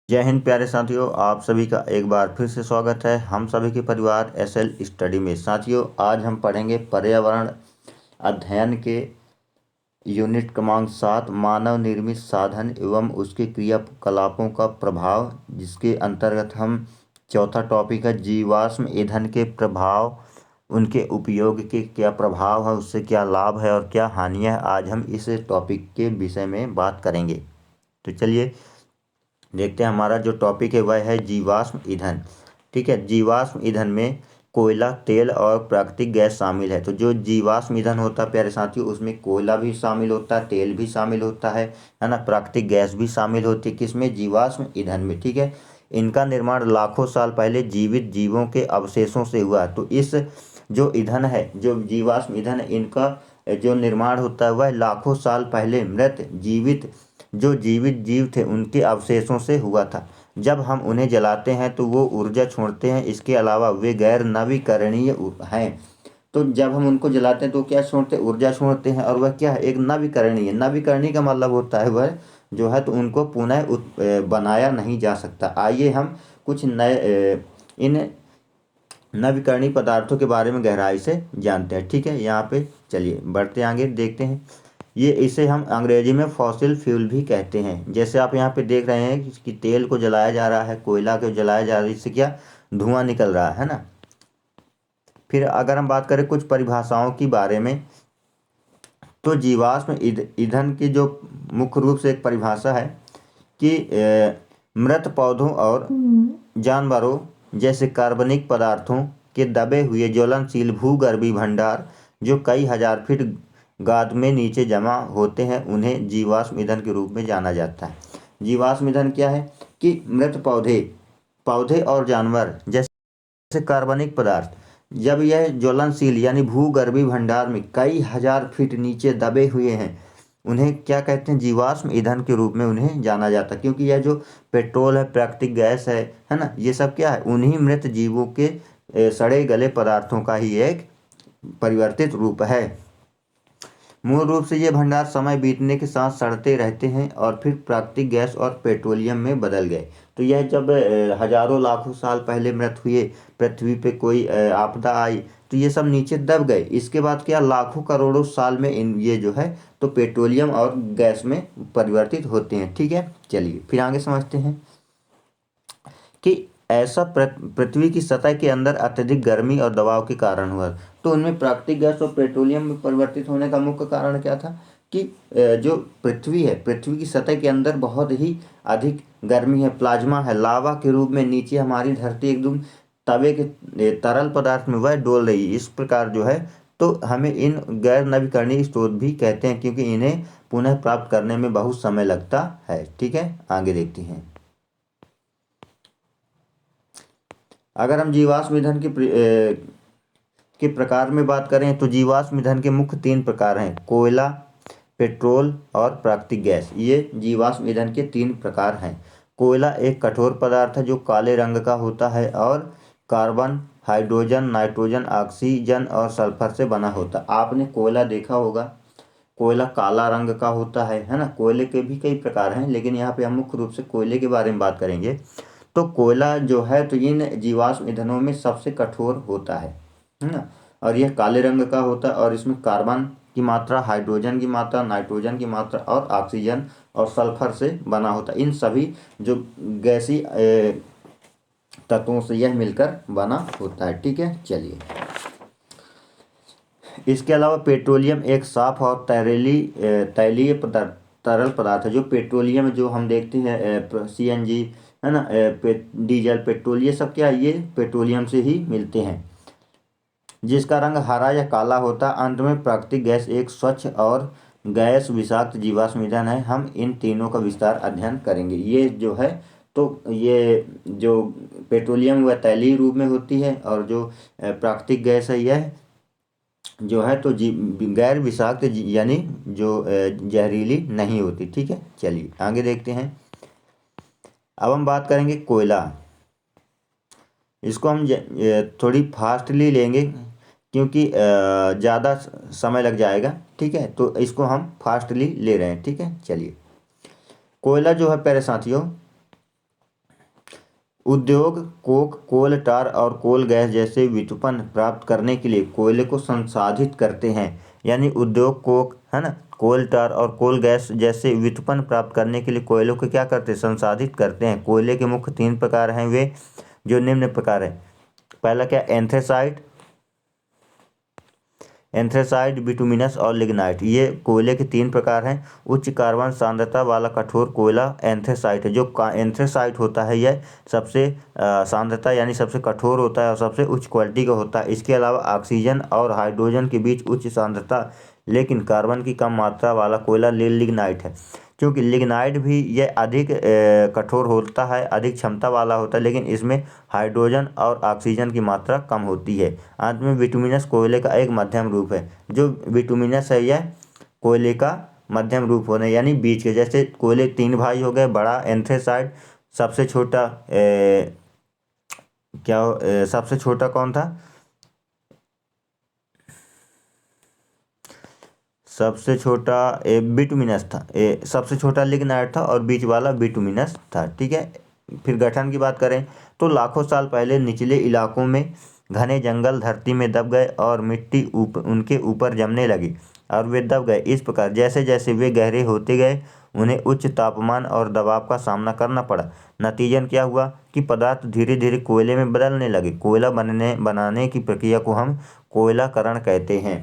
जय हिंद प्यारे साथियों, आप सभी का एक बार फिर से स्वागत है हम सभी के परिवार एसएल स्टडी में। साथियों, आज हम पढ़ेंगे पर्यावरण अध्ययन के यूनिट क्रमांक 7 मानव निर्मित साधन एवं उसके क्रियाकलापों का प्रभाव, जिसके अंतर्गत हम चौथा टॉपिक है जीवाश्म ईंधन के प्रभाव, उनके उपयोग के क्या प्रभाव है, उससे क्या लाभ है और क्या हानि है। आज हम इस टॉपिक के विषय में बात करेंगे। तो चलिए देखते हैं, हमारा जो टॉपिक है वह है जीवाश्म ईंधन। ठीक है, जीवाश्म ईंधन में कोयला, तेल और प्राकृतिक गैस शामिल है। तो जो जीवाश्म ईंधन होता है प्यारे साथियों, उसमें कोयला भी शामिल होता है, तेल भी शामिल होता है ना, प्राकृतिक गैस भी शामिल होती है। किसमें? जीवाश्म ईंधन में। ठीक है, इनका निर्माण लाखों साल पहले जीवित जीवों के अवशेषों से हुआ। तो इस जो ईंधन है, जो जीवाश्म ईंधन है, इनका जो निर्माण होता है वह लाखों साल पहले मृत जीवित जीव थे उनके अवशेषों से हुआ था। जब हम उन्हें जलाते हैं तो वो ऊर्जा छोड़ते हैं। इसके अलावा वे गैर नवीकरणीय हैं। तो जब हम उनको जलाते हैं तो क्या छोड़ते हैं? ऊर्जा छोड़ते हैं। और वह क्या है? एक नवीकरणीय। नवीकरणीय का मतलब होता है वह जो है तो उनको पुनः बनाया नहीं जा सकता। आइए हम कुछ नए इन नवीकरणीय पदार्थों के बारे में गहराई से जानते हैं। ठीक है, यहाँ पे चलिए बढ़ते आगे देखते हैं। इसे हम अंग्रेजी में फॉसिल फ्यूल भी कहते हैं। जैसे आप यहाँ पे देख रहे हैं कि तेल को जलाया जा रहा है, कोयला को जलाया जा रहा है, इससे क्या धुआं निकल रहा है ना। फिर अगर हम बात करें कुछ परिभाषाओं के बारे में, तो जीवाश्म ईंधन की जो मुख्य रूप से एक परिभाषा है कि मृत पौधों और जानवरों जैसे कार्बनिक पदार्थों के दबे हुए ज्वलनशील भूगर्भीय भंडार जो कई हजार फीट गाद में नीचे जमा होते हैं, उन्हें जीवाश्म ईंधन के रूप में जाना जाता है। जीवाश्म ईंधन क्या है कि मृत पौधे पौधे और जानवर जैसे कार्बनिक पदार्थ जब यह ज्वलनशील यानी भूगर्भीय भंडार में कई हजार फीट नीचे दबे हुए हैं, उन्हें क्या कहते हैं? जीवाश्म ईंधन के रूप में उन्हें जाना जाता है। क्योंकि यह जो पेट्रोल है, प्राकृतिक गैस है ना, ये सब क्या है? उन्हीं मृत जीवों के सड़े गले पदार्थों का ही एक परिवर्तित रूप है। मूल रूप से ये भंडार समय बीतने के साथ सड़ते रहते हैं और फिर प्राकृतिक गैस और पेट्रोलियम में बदल गए। तो यह जब हजारों लाखों साल पहले मृत हुए, पृथ्वी पे कोई आपदा आई, तो ये सब नीचे दब गए। इसके बाद क्या लाखों करोड़ों साल में ये जो है तो पेट्रोलियम और गैस में परिवर्तित होते हैं। ठीक है, चलिए फिर आगे समझते हैं कि ऐसा पृथ्वी की सतह के अंदर अत्यधिक गर्मी और दबाव के कारण हुआ। तो उनमें प्राकृतिक गैस और पेट्रोलियम में परिवर्तित होने का मुख्य कारण क्या था कि जो पृथ्वी है, पृथ्वी की सतह के अंदर बहुत ही अधिक गर्मी है, प्लाज्मा है, लावा के रूप में नीचे हमारी धरती एकदम तवे के तरल पदार्थ में वह डोल रही है। इस प्रकार जो है तो हमें इन गैर नवीकरणीय स्रोत भी कहते हैं, क्योंकि इन्हें पुनः प्राप्त करने में बहुत समय लगता है। ठीक है, आगे देखते हैं। अगर हम जीवाश्म ईंधन के प्रकार में बात करें तो जीवाश्म ईंधन के मुख्य 3 प्रकार हैं: कोयला, पेट्रोल और प्राकृतिक गैस। ये जीवाश्म ईंधन के 3 प्रकार हैं। कोयला एक कठोर पदार्थ है जो काले रंग का होता है और कार्बन, हाइड्रोजन, नाइट्रोजन, ऑक्सीजन और सल्फर से बना होता है। आपने कोयला देखा होगा, कोयला काला रंग का होता है ना। कोयले के भी कई प्रकार हैं, लेकिन यहाँ पे हम मुख्य रूप से कोयले के बारे में बात करेंगे। तो कोयला जो है तो इन जीवाश्म ईंधनों में सबसे कठोर होता है ना। और यह काले रंग का होता है और इसमें कार्बन की मात्रा, हाइड्रोजन की मात्रा, नाइट्रोजन की मात्रा और ऑक्सीजन और सल्फर से बना होता है। इन सभी जो गैसी तत्वों से यह मिलकर बना होता है। ठीक है, चलिए इसके अलावा पेट्रोलियम एक साफ और तैलीय तरल पदार्थ है। जो पेट्रोलियम जो हम देखते हैं सीएनजी है ना, डीजल, पेट्रोल, ये सब क्या है? ये पेट्रोलियम से ही मिलते हैं, जिसका रंग हरा या काला होता है। अंत में प्राकृतिक गैस एक स्वच्छ और गैस विषाक्त जीवाश्म ईंधन है। हम इन तीनों का विस्तार अध्ययन करेंगे। ये जो है तो ये जो पेट्रोलियम वह तैलीय रूप में होती है और जो प्राकृतिक गैस है यह जो है तो गैर विषाक्त यानी जो जहरीली नहीं होती। ठीक है, चलिए आगे देखते हैं। अब हम बात करेंगे कोयला। इसको हम थोड़ी फास्टली लेंगे क्योंकि ज़्यादा समय लग जाएगा। ठीक है, तो इसको हम फास्टली ले रहे हैं। ठीक है, चलिए कोयला जो है प्यारे साथियों उद्योग कोक, कोल टार और कोल गैस जैसे व्युत्पन्न प्राप्त करने के लिए कोयले को संसाधित करते हैं। यानी उद्योग कोक है ना, कोल टार और कोल गैस जैसे व्युत्पन्न प्राप्त करने के लिए कोयलों को क्या करते हैं, संसाधित करते हैं। कोयले के मुख्य 3 प्रकार हैं, वे जो निम्न प्रकार है। पहला क्या, एंथ्रेसाइट, बिटुमिनस और लिग्नाइट। ये कोयले के 3 प्रकार हैं। उच्च कार्बन सांद्रता वाला कठोर कोयला एंथ्रेसाइट है। जो एंथ्रेसाइट होता है यह सबसे सांद्रता यानी सबसे कठोर होता है और सबसे उच्च क्वालिटी का होता है। इसके अलावा ऑक्सीजन और हाइड्रोजन के बीच उच्च सांद्रता लेकिन कार्बन की कम मात्रा वाला कोयला लिग्नाइट है। क्योंकि लिग्नाइट भी यह अधिक कठोर होता है, अधिक क्षमता वाला होता है, लेकिन इसमें हाइड्रोजन और ऑक्सीजन की मात्रा कम होती है। अंत में बिटुमिनस कोयले का एक मध्यम रूप है। जो बिटुमिनस है यह कोयले का मध्यम रूप होने यानी बीच के, जैसे कोयले 3 भाई हो गए, बड़ा एंथ्रेसाइट, सबसे छोटा सबसे छोटा कौन था, सबसे छोटा बिटुमिनस था, सबसे छोटा लिग्नाइट था और बीच वाला बिटुमिनस था। ठीक है। फिर गठन की बात करें तो लाखों साल पहले निचले इलाकों में घने जंगल धरती में दब गए और मिट्टी उनके ऊपर जमने लगी और वे दब गए। इस प्रकार जैसे जैसे वे गहरे होते गए उन्हें उच्च तापमान और दबाव का सामना करना पड़ा। नतीजन क्या हुआ कि पदार्थ धीरे धीरे कोयले में बदलने लगे। कोयला बनाने की प्रक्रिया को हम कोयलाकरण कहते हैं।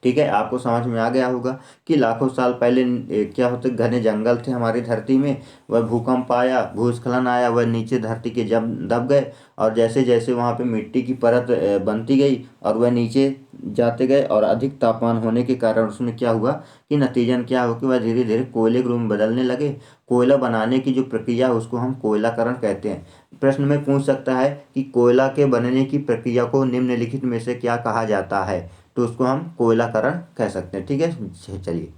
ठीक है, आपको समझ में आ गया होगा कि लाखों साल पहले क्या होते, घने जंगल थे हमारी धरती में, वह भूकंप आया, भूस्खलन आया, वह नीचे धरती के जब दब गए और जैसे जैसे वहाँ पे मिट्टी की परत बनती गई और वह नीचे जाते गए और अधिक तापमान होने के कारण उसमें क्या हुआ कि नतीजन क्या हो कि वह धीरे धीरे कोयले के रूप में बदलने लगे। कोयला बनाने की जो प्रक्रिया है उसको हम कोयलाकरण कहते हैं। प्रश्न में पूछ सकता है कि कोयला के बनने की प्रक्रिया को निम्नलिखित में से क्या कहा जाता है, तो उसको हम कोयलाकरण कह सकते हैं। ठीक है, चलिए।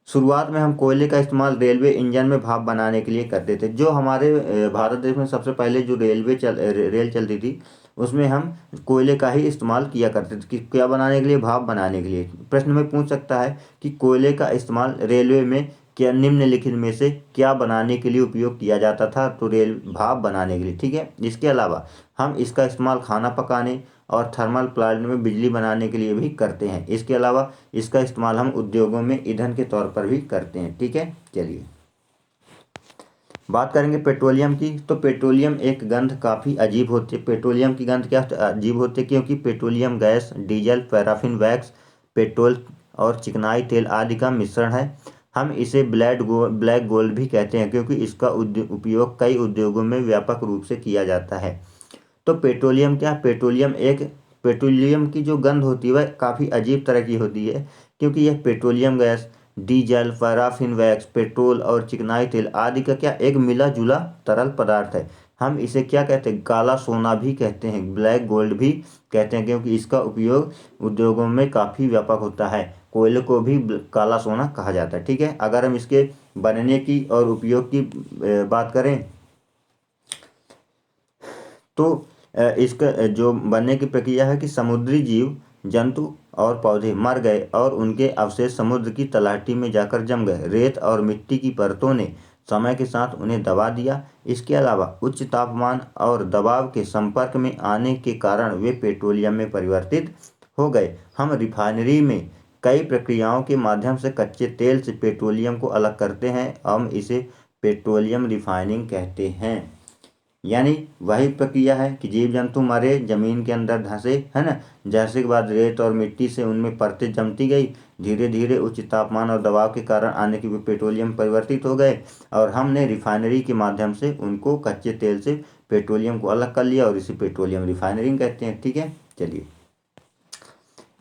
शुरुआत में हम कोयले का इस्तेमाल रेलवे इंजन में भाप बनाने के लिए करते थे। जो हमारे भारत देश में सबसे पहले जो रेल चलती थी उसमें हम कोयले का ही इस्तेमाल किया करते थे कि क्या बनाने के लिए, भाप बनाने के लिए। प्रश्न में पूछ सकता है कि कोयले का इस्तेमाल रेलवे में क्या निम्नलिखित में से क्या बनाने के लिए उपयोग किया जाता था, तो रेल भाप बनाने के लिए। ठीक है। इसके अलावा हम इसका इस्तेमाल खाना पकाने और थर्मल प्लांट में बिजली बनाने के लिए भी करते हैं। इसके अलावा इसका इस्तेमाल हम उद्योगों में ईंधन के तौर पर भी करते हैं। ठीक है, चलिए बात करेंगे पेट्रोलियम की। तो पेट्रोलियम एक गंध काफ़ी अजीब होती है। पेट्रोलियम की गंध क्या अजीब होती है, क्योंकि petroleum gas diesel, paraffin wax, petrol और चिकनाई तेल आदि का मिश्रण है। हम इसे ब्लैक गोल्ड भी कहते हैं क्योंकि इसका उपयोग कई उद्योगों में व्यापक रूप से किया जाता है। तो पेट्रोलियम क्या, पेट्रोलियम की जो गंध होती है वह काफ़ी अजीब तरह की होती है, क्योंकि यह petroleum gas diesel, paraffin wax, petrol और चिकनाई तेल आदि का क्या एक मिला जुला तरल पदार्थ है। हम इसे क्या कहते हैं, काला सोना भी कहते हैं, ब्लैक गोल्ड भी कहते हैं, क्योंकि इसका उपयोग उद्योगों में काफ़ी व्यापक होता है। कोयले को भी काला सोना कहा जाता है। ठीक है। अगर हम इसके बनने की और उपयोग की बात करें तो इसका जो बनने की प्रक्रिया है कि समुद्री जीव जंतु और पौधे मर गए और उनके अवशेष समुद्र की तलहटी में जाकर जम गए। रेत और मिट्टी की परतों ने समय के साथ उन्हें दबा दिया। इसके अलावा उच्च तापमान और दबाव के संपर्क में आने के कारण वे पेट्रोलियम में परिवर्तित हो गए। हम रिफाइनरी में कई प्रक्रियाओं के माध्यम से कच्चे तेल से पेट्रोलियम को अलग करते हैं। हम इसे पेट्रोलियम रिफाइनिंग कहते हैं। यानी वही प्रक्रिया है कि जीव जंतु मरे, जमीन के अंदर धंसे, है ना, जैसे के बाद रेत और मिट्टी से उनमें परतें जमती गई, धीरे धीरे उच्च तापमान और दबाव के कारण आने की पेट्रोलियम परिवर्तित हो गए और हमने रिफाइनरी के माध्यम से उनको कच्चे तेल से पेट्रोलियम को अलग कर लिया और इसे पेट्रोलियम रिफाइनरिंग कहते हैं। ठीक है, चलिए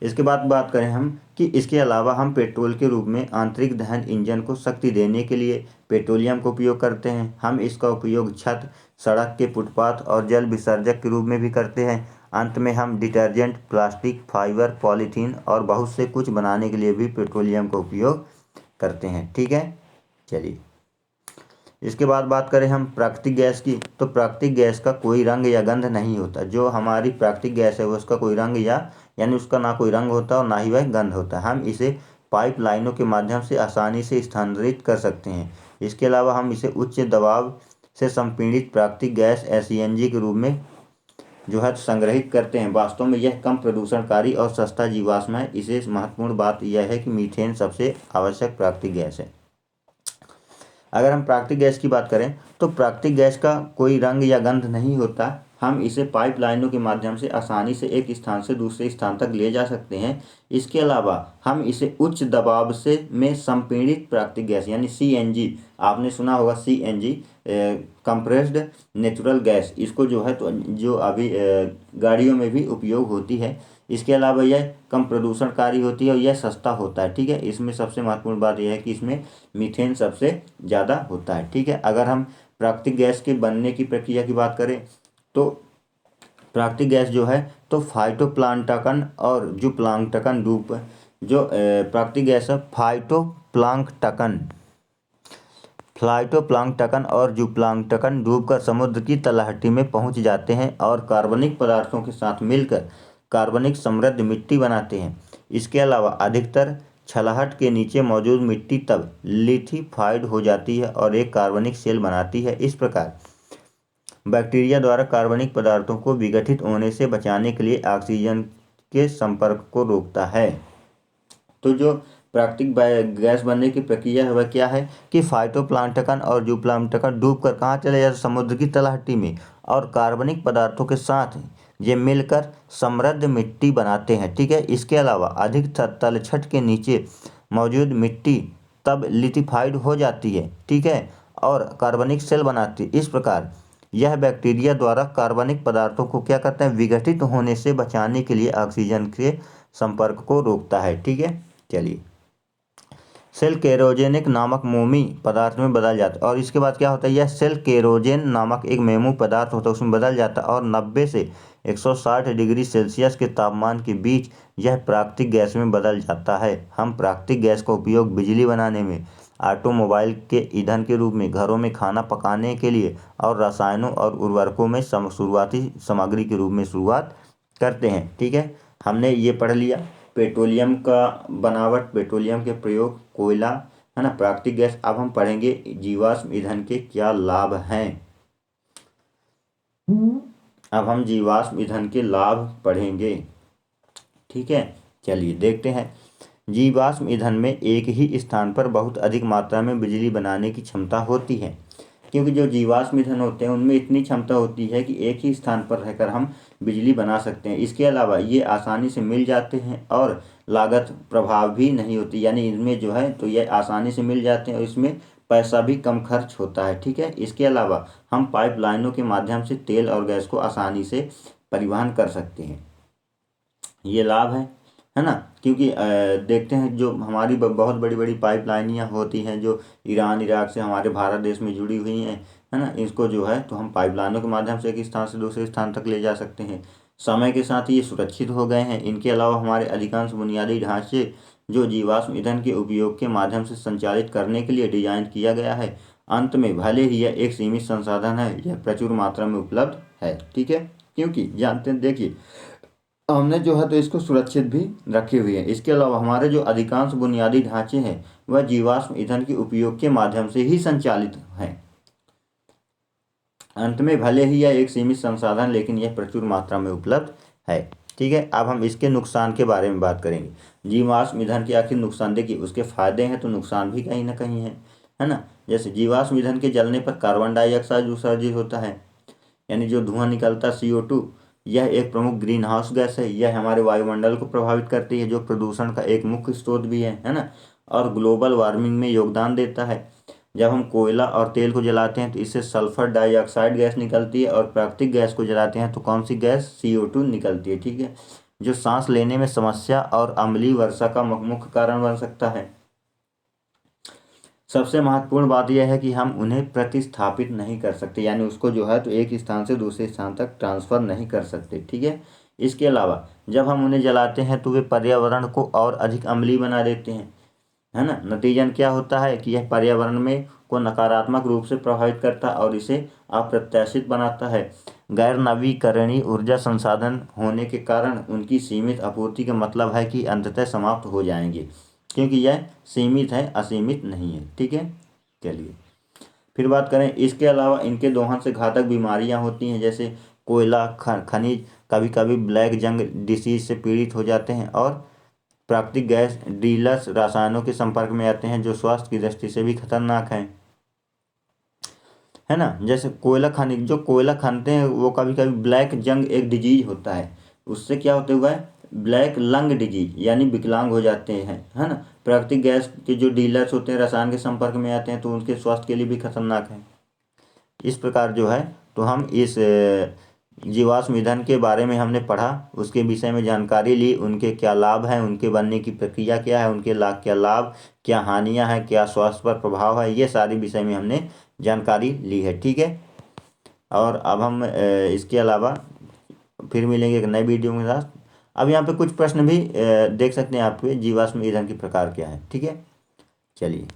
इसके बाद बात करें हम कि इसके अलावा हम पेट्रोल के रूप में आंतरिक दहन इंजन को शक्ति देने के लिए पेट्रोलियम का उपयोग करते हैं। हम इसका उपयोग छत, सड़क के फुटपाथ और जल विसर्जक के रूप में भी करते हैं। अंत में हम डिटर्जेंट, प्लास्टिक, फाइबर, पॉलीथीन और बहुत से कुछ बनाने के लिए भी पेट्रोलियम का उपयोग करते हैं। ठीक है, चलिए इसके बाद बात करें हम प्राकृतिक गैस की। तो प्राकृतिक गैस का कोई रंग या गंध नहीं होता। जो हमारी प्राकृतिक गैस है वो उसका कोई रंग यानी उसका ना कोई रंग होता और ना ही वह गंध होता है। हम इसे पाइप लाइनों के माध्यम से आसानी से स्थानांतरित कर सकते हैं। इसके अलावा हम इसे उच्च दबाव से संपीड़ित प्राकृतिक गैस सीएनजी के रूप में जो है संग्रहित करते हैं। वास्तव में यह कम प्रदूषणकारी और सस्ता जीवाश्म है। इसे महत्वपूर्ण बात यह है कि मीथेन सबसे आवश्यक प्राकृतिक गैस है। अगर हम प्राकृतिक गैस की बात करें तो प्राकृतिक गैस का कोई रंग या गंध नहीं होता। हम इसे पाइपलाइनों के माध्यम से आसानी से एक स्थान से दूसरे स्थान तक ले जा सकते हैं। इसके अलावा हम इसे उच्च दबाव से में संपीड़ित प्राकृतिक गैस यानी सीएनजी, आपने सुना होगा सीएनजी, कंप्रेस्ड नेचुरल गैस, इसको जो है तो जो अभी गाड़ियों में भी उपयोग होती है। इसके अलावा यह कम प्रदूषणकारी होती है और यह सस्ता होता है। ठीक है, इसमें सबसे महत्वपूर्ण बात यह है कि इसमें मीथेन सबसे ज़्यादा होता है। ठीक है, अगर हम प्राकृतिक गैस के बनने की प्रक्रिया की बात करें तो प्राकृतिक गैस जो है तो फाइटोप्लांक्टन और जूप्लांक्टन रूप जो प्राकृतिक गैस है फाइटोप्लांक्टन और जूप्लांक्टन डूबकर समुद्र की तलहटी में पहुंच जाते हैं और कार्बनिक पदार्थों के साथ मिलकर कार्बनिक समृद्ध मिट्टी बनाते हैं। इसके अलावा अधिकतर छलाहट के नीचे मौजूद मिट्टी तब लिथिफाइड हो जाती है और एक कार्बनिक सेल बनाती है। इस प्रकार बैक्टीरिया द्वारा कार्बनिक पदार्थों को विघटित होने से बचाने के लिए ऑक्सीजन के संपर्क को रोकता है। तो जो प्राकृतिक गैस बनने की प्रक्रिया है वह क्या है कि फाइटोप्लांक्टन और जूप्लांक्टन डूबकर कहाँ चले जाते, समुद्र की तलहटी में, और कार्बनिक पदार्थों के साथ ये मिलकर समृद्ध मिट्टी बनाते हैं। ठीक है, इसके अलावा अधिक तलछट के नीचे मौजूद मिट्टी तब लिथिफाइड हो जाती है। ठीक है, और कार्बनिक सेल बनाती है। इस प्रकार यह बैक्टीरिया द्वारा कार्बनिक पदार्थों को क्या करते हैं, विघटित होने से बचाने के लिए ऑक्सीजन के संपर्क को रोकता है। ठीक है, चलिए सेल केरोजेनिक नामक मोमी पदार्थ में बदल जाता है। और इसके बाद क्या होता है, यह सेल केरोजेन नामक एक मेमू पदार्थ होता है उसमें बदल जाता है और 90 से 160 डिग्री सेल्सियस के तापमान के बीच यह प्राकृतिक गैस में बदल जाता है। हम प्राकृतिक गैस का उपयोग बिजली बनाने में, ऑटोमोबाइल के ईंधन के रूप में, घरों में खाना पकाने के लिए और रसायनों और उर्वरकों में शुरुआती सामग्री के रूप में शुरुआत करते हैं। ठीक है, हमने ये पढ़ लिया पेट्रोलियम का बनावट, पेट्रोलियम के प्रयोग, कोयला, है ना, प्राकृतिक गैस। अब हम पढ़ेंगे जीवाश्म ईंधन के क्या लाभ हैं। अब हम जीवाश्म ईंधन के लाभ पढ़ेंगे। ठीक है, चलिए देखते हैं। जीवाश्म ईंधन में एक ही स्थान पर बहुत अधिक मात्रा में बिजली बनाने की क्षमता होती है, क्योंकि जो जीवाश्म ईंधन होते हैं उनमें इतनी क्षमता होती है कि एक ही स्थान पर रहकर हम बिजली बना सकते हैं। इसके अलावा ये आसानी से मिल जाते हैं और लागत प्रभाव भी नहीं होती, यानी इनमें जो है तो ये आसानी से मिल जाते हैं और इसमें पैसा भी कम खर्च होता है। ठीक है, इसके अलावा हम पाइपलाइनों के माध्यम से तेल और गैस को आसानी से परिवहन कर सकते हैं। ये लाभ है ना, क्योंकि देखते हैं जो हमारी बहुत बड़ी बड़ी पाइपलाइनियाँ होती हैं जो ईरान इराक से हमारे भारत देश में जुड़ी हुई हैं, है ना, इसको जो है तो हम पाइपलाइनों के माध्यम से एक स्थान से दूसरे स्थान तक ले जा सकते हैं। समय के साथ ये सुरक्षित हो गए हैं। इनके अलावा हमारे अधिकांश बुनियादी ढांचे जो जीवाश्म ईंधन के उपयोग के माध्यम से संचालित करने के लिए डिजाइन किया गया है। अंत में भले ही यह एक सीमित संसाधन है, यह प्रचुर मात्रा में उपलब्ध है। ठीक है, क्योंकि जानते हैं, देखिए हमने जो है तो इसको सुरक्षित भी रखे हुए हैं। इसके अलावा हमारे जो अधिकांश बुनियादी ढांचे हैं वह जीवाश्म ईंधन के उपयोग के माध्यम से ही संचालित हैं। अंत में भले ही यह एक सीमित संसाधन लेकिन यह प्रचुर मात्रा में उपलब्ध है। ठीक है, अब हम इसके नुकसान के बारे में बात करेंगे। जीवाश्म ईंधन के आखिर नुकसान, देखिए उसके फायदे हैं तो नुकसान भी कहीं ना कहीं है ना। जैसे जीवाश्म ईंधन के जलने पर कार्बन डाइऑक्साइड उत्सर्जित होता है, यानी जो धुआं निकलता CO2, यह एक प्रमुख ग्रीन हाउस गैस है। यह हमारे वायुमंडल को प्रभावित करती है जो प्रदूषण का एक मुख्य स्रोत भी है ना, और ग्लोबल वार्मिंग में योगदान देता है। जब हम कोयला और तेल को जलाते हैं तो इससे सल्फर डाइऑक्साइड गैस निकलती है और प्राकृतिक गैस को जलाते हैं तो कौन सी गैस, CO2 निकलती है। ठीक है, जो सांस लेने में समस्या और अम्लीय वर्षा का मुख्य कारण बन सकता है। सबसे महत्वपूर्ण बात यह है कि हम उन्हें प्रतिस्थापित नहीं कर सकते, यानी उसको जो है तो एक स्थान से दूसरे स्थान तक ट्रांसफ़र नहीं कर सकते। ठीक है, इसके अलावा जब हम उन्हें जलाते हैं तो वे पर्यावरण को और अधिक अम्लीय बना देते हैं, है ना। नतीजन क्या होता है कि यह पर्यावरण में को नकारात्मक रूप से प्रभावित करता है और इसे अप्रत्याशित बनाता है। गैर नवीकरणीय ऊर्जा संसाधन होने के कारण उनकी सीमित आपूर्ति का मतलब है कि अंततः समाप्त हो जाएंगे, क्योंकि यह सीमित है, असीमित नहीं है। ठीक है, चलिए फिर बात करें इसके अलावा इनके दोहन से घातक बीमारियां होती हैं, जैसे कोयला खनिज कभी कभी ब्लैक जंग डिसीज से पीड़ित हो जाते हैं, और प्राकृतिक गैस डीलर्स रसायनों के संपर्क में आते हैं जो स्वास्थ्य की दृष्टि से भी खतरनाक हैं, है ना। जैसे कोयला खाने, जो कोयला खाते हैं वो कभी कभी ब्लैक जंग एक डिजीज होता है, उससे क्या होते हुआ है, ब्लैक लंग डिजीज यानी विकलांग हो जाते हैं, है ना। प्राकृतिक गैस के जो डीलर्स होते हैं रसायन के संपर्क में आते हैं तो उनके स्वास्थ्य के लिए भी खतरनाक है। इस प्रकार जो है तो हम इस जीवाश्म ईंधन के बारे में हमने पढ़ा, उसके विषय में जानकारी ली, उनके क्या लाभ हैं, उनके बनने की प्रक्रिया क्या है, उनके क्या लाभ क्या हानियां हैं, क्या स्वास्थ्य पर प्रभाव है, ये सारी विषय में हमने जानकारी ली है, ठीक है। और अब हम इसके अलावा फिर मिलेंगे एक नए वीडियो के साथ। अब यहाँ पे कुछ प्रश्न भी देख सकते हैं आप पे, जीवाश्म ईंधन के प्रकार क्या है, ठीक है। चलिए।